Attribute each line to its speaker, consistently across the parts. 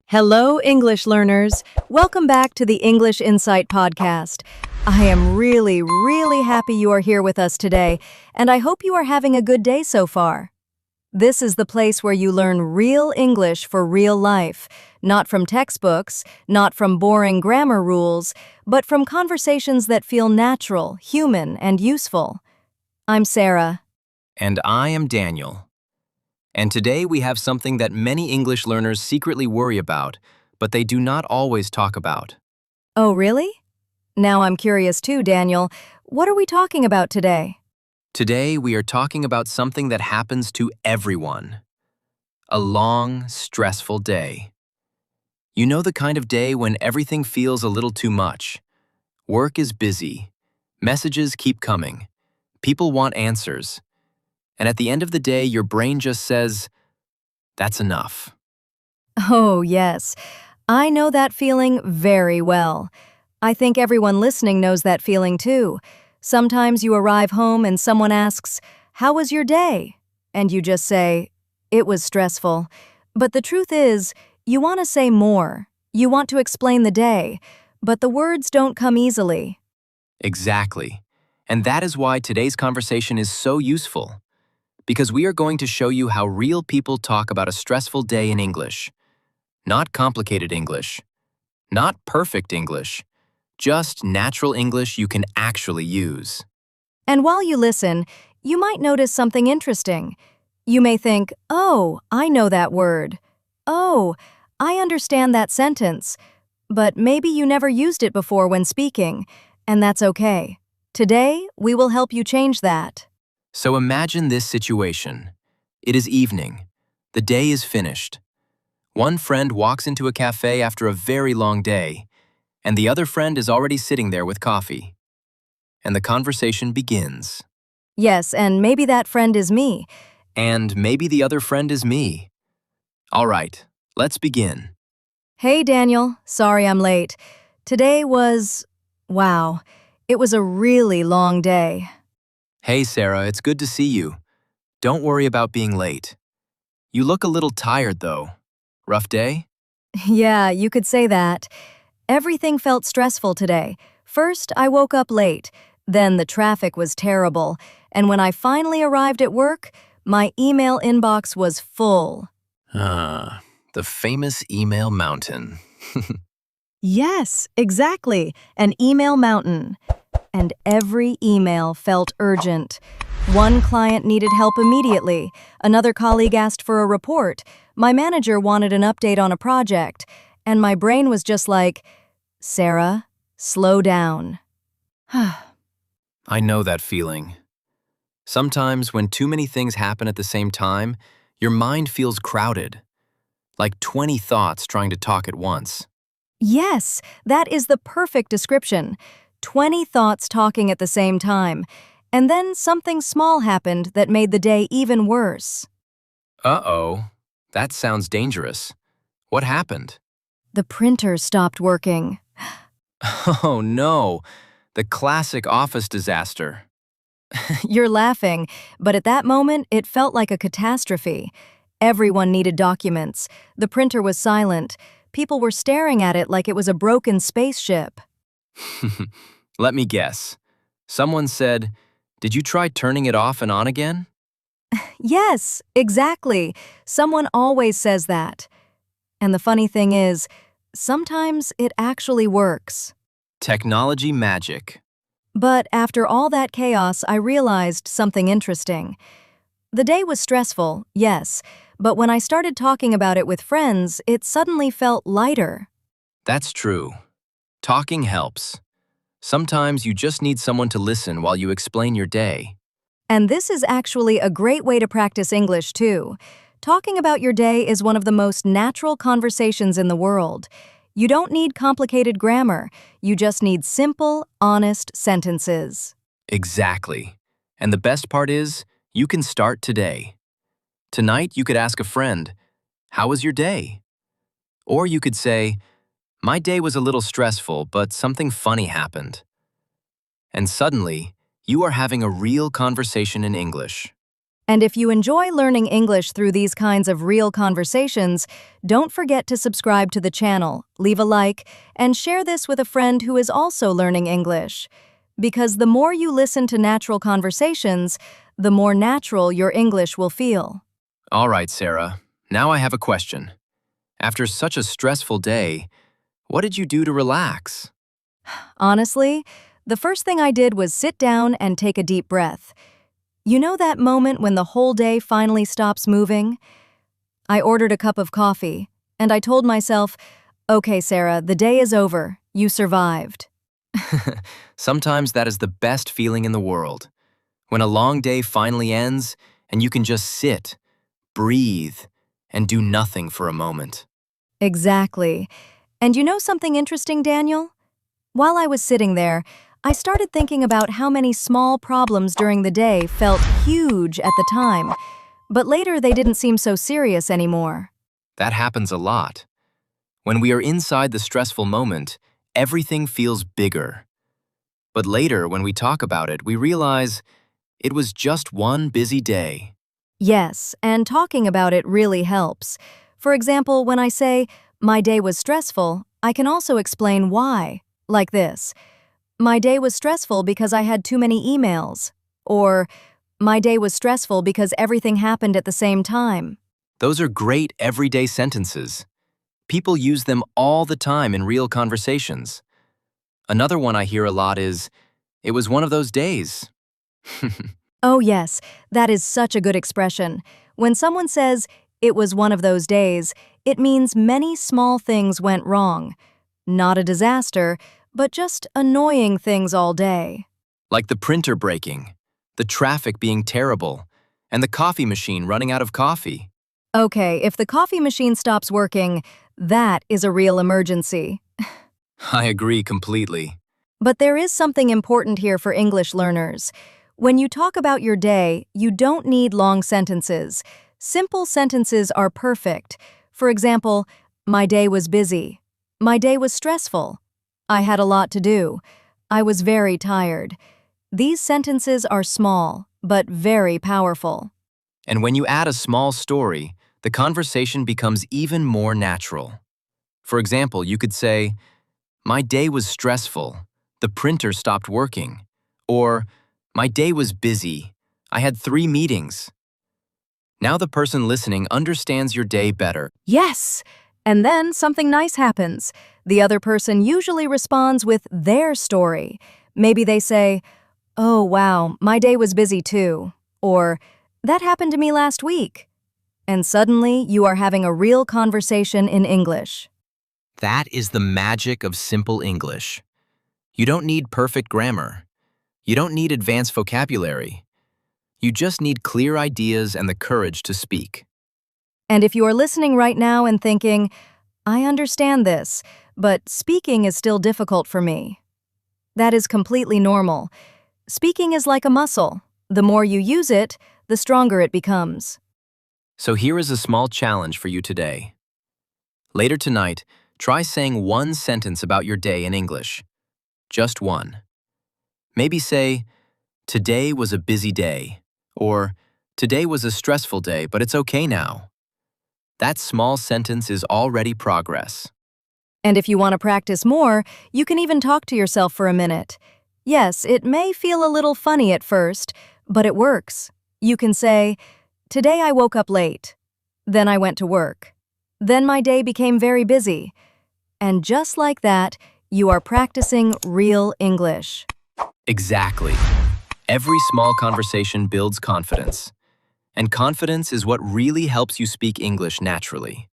Speaker 1: Hello, English learners. Welcome back to the English Insight Podcast. I am really happy you are here with us today, and I hope you are having a good day so far. This is the place where you learn real English for real life, not from textbooks, not from boring grammar rules, but from conversations that feel natural, human, and useful. I'm Sarah.
Speaker 2: And I am Daniel. And today we have something that many English learners secretly worry about, but they do not always talk about.
Speaker 1: Oh, really? Now I'm curious too, Daniel. What are we talking about today?
Speaker 2: Today we are talking about something that happens to everyone. A long, stressful day. You know the kind of day when everything feels a little too much. Work is busy. Messages keep coming. People want answers. And at the end of the day, your brain just says, "That's enough."
Speaker 1: Oh, yes. I know that feeling very well. I think everyone listening knows that feeling too. Sometimes you arrive home and someone asks, "How was your day?" And you just say, "It was stressful." But the truth is, you want to say more. You want to explain the day, but the words don't come easily.
Speaker 2: Exactly. And that is why today's conversation is so useful. Because we are going to show you how real people talk about a stressful day in English. Not complicated English. Not perfect English. Just natural English you can actually use.
Speaker 1: And while you listen, you might notice something interesting. You may think, "Oh, I know that word. Oh, I understand that sentence." But maybe you never used it before when speaking, and that's okay. Today, we will help you change that.
Speaker 2: So imagine this situation. It is evening. The day is finished. One friend walks into a café after a very long day, and the other friend is already sitting there with coffee. And the conversation begins.
Speaker 1: Yes, and maybe that friend is me.
Speaker 2: And maybe the other friend is me. All right, let's begin.
Speaker 1: "Hey, Daniel, sorry I'm late. Today was... wow, it was a really long day."
Speaker 2: Hey, Sarah, it's good to see you. Don't worry about being late. You look a little tired, though. Rough day?
Speaker 1: Yeah, you could say that. Everything felt stressful today. First, I woke up late. Then the traffic was terrible. And when I finally arrived at work, my email inbox was full.
Speaker 2: The famous email mountain.
Speaker 1: Yes, exactly. An email mountain. And every email felt urgent. One client needed help immediately. Another colleague asked for a report. My manager wanted an update on a project. And my brain was just like, "Sarah, slow down."
Speaker 2: I know that feeling. Sometimes when too many things happen at the same time, your mind feels crowded, like 20 thoughts trying to talk at once.
Speaker 1: Yes, that is the perfect description. 20 thoughts talking at the same time. And then something small happened that made the day even worse.
Speaker 2: Uh-oh, that sounds dangerous. What happened?
Speaker 1: The printer stopped working.
Speaker 2: Oh no, the classic office disaster.
Speaker 1: You're laughing, but at that moment, it felt like a catastrophe. Everyone needed documents. The printer was silent. People were staring at it like it was a broken spaceship.
Speaker 2: Let me guess. Someone said, "Did you try turning it off and on again?"
Speaker 1: Yes, exactly. Someone always says that. And the funny thing is, sometimes it actually works.
Speaker 2: Technology magic.
Speaker 1: But after all that chaos, I realized something interesting. The day was stressful, yes, but when I started talking about it with friends, it suddenly felt lighter.
Speaker 2: That's true. Talking helps. Sometimes you just need someone to listen while you explain your day.
Speaker 1: And this is actually a great way to practice English, too. Talking about your day is one of the most natural conversations in the world. You don't need complicated grammar. You just need simple, honest sentences.
Speaker 2: Exactly. And the best part is, you can start today. Tonight, you could ask a friend, "How was your day?" Or you could say, "My day was a little stressful, but something funny happened." and suddenly, you are having a real conversation in English.
Speaker 1: And if you enjoy learning English through these kinds of real conversations, don't forget to subscribe to the channel, leave a like, and share this with a friend who is also learning English. Because the more you listen to natural conversations, the more natural your English will feel.
Speaker 2: All right, Sarah, now I have a question. After such a stressful day, what did you do to relax?
Speaker 1: Honestly, the first thing I did was sit down and take a deep breath. You know that moment when the whole day finally stops moving? I ordered a cup of coffee, and I told myself, "Okay, Sarah, the day is over. You survived."
Speaker 2: Sometimes that is the best feeling in the world. When a long day finally ends and you can just sit, breathe, and do nothing for a moment.
Speaker 1: Exactly. And you know something interesting, Daniel? While I was sitting there, I started thinking about how many small problems during the day felt huge at the time, but later they didn't seem so serious anymore.
Speaker 2: That happens a lot. When we are inside the stressful moment, everything feels bigger. But later, when we talk about it, we realize it was just one busy day.
Speaker 1: Yes, and talking about it really helps. For example, when I say, "My day was stressful," I can also explain why, like this. "My day was stressful because I had too many emails." Or, "My day was stressful because everything happened at the same time."
Speaker 2: Those are great everyday sentences. People use them all the time in real conversations. Another one I hear a lot is, "It was one of those days."
Speaker 1: Oh yes, that is such a good expression. When someone says, "It was one of those days," it means many small things went wrong. Not a disaster, but just annoying things all day.
Speaker 2: Like the printer breaking, the traffic being terrible, and the coffee machine running out of coffee.
Speaker 1: Okay, if the coffee machine stops working, that is a real emergency.
Speaker 2: I agree completely.
Speaker 1: But there is something important here for English learners. When you talk about your day, you don't need long sentences. Simple sentences are perfect. For example, "My day was busy." "My day was stressful." "I had a lot to do." "I was very tired." These sentences are small, but very powerful.
Speaker 2: And when you add a small story, the conversation becomes even more natural. For example, you could say, "My day was stressful. The printer stopped working." Or, "My day was busy. I had 3 meetings." Now the person listening understands your day better.
Speaker 1: Yes! And then something nice happens. The other person usually responds with their story. Maybe they say, "Oh, wow, my day was busy too." Or, "That happened to me last week." And suddenly, you are having a real conversation in English.
Speaker 2: That is the magic of simple English. You don't need perfect grammar. You don't need advanced vocabulary. You just need clear ideas and the courage to speak.
Speaker 1: And if you are listening right now and thinking, "I understand this, but speaking is still difficult for me," that is completely normal. Speaking is like a muscle. The more you use it, the stronger it becomes.
Speaker 2: So here is a small challenge for you today. Later tonight, try saying one sentence about your day in English. Just one. Maybe say, "Today was a busy day," or "Today was a stressful day, but it's okay now." That small sentence is already progress.
Speaker 1: And if you want to practice more, you can even talk to yourself for a minute. Yes, it may feel a little funny at first, but it works. You can say, "Today I woke up late. Then I went to work. Then my day became very busy." And just like that, you are practicing real English.
Speaker 2: Exactly. Every small conversation builds confidence. And confidence is what really helps you speak English naturally.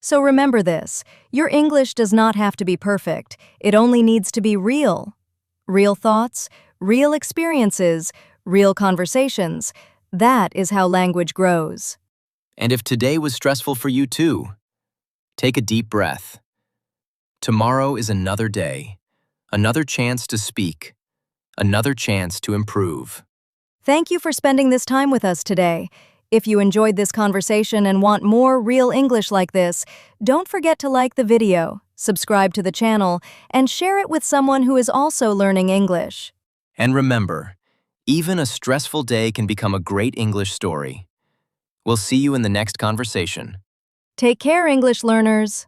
Speaker 1: So remember this, your English does not have to be perfect. It only needs to be real. Real thoughts, real experiences, real conversations. That is how language grows.
Speaker 2: And if today was stressful for you too, take a deep breath. Tomorrow is another day, another chance to speak, another chance to improve.
Speaker 1: Thank you for spending this time with us today. If you enjoyed this conversation and want more real English like this, don't forget to like the video, subscribe to the channel, and share it with someone who is also learning English.
Speaker 2: And remember, even a stressful day can become a great English story. We'll see you in the next conversation.
Speaker 1: Take care, English learners.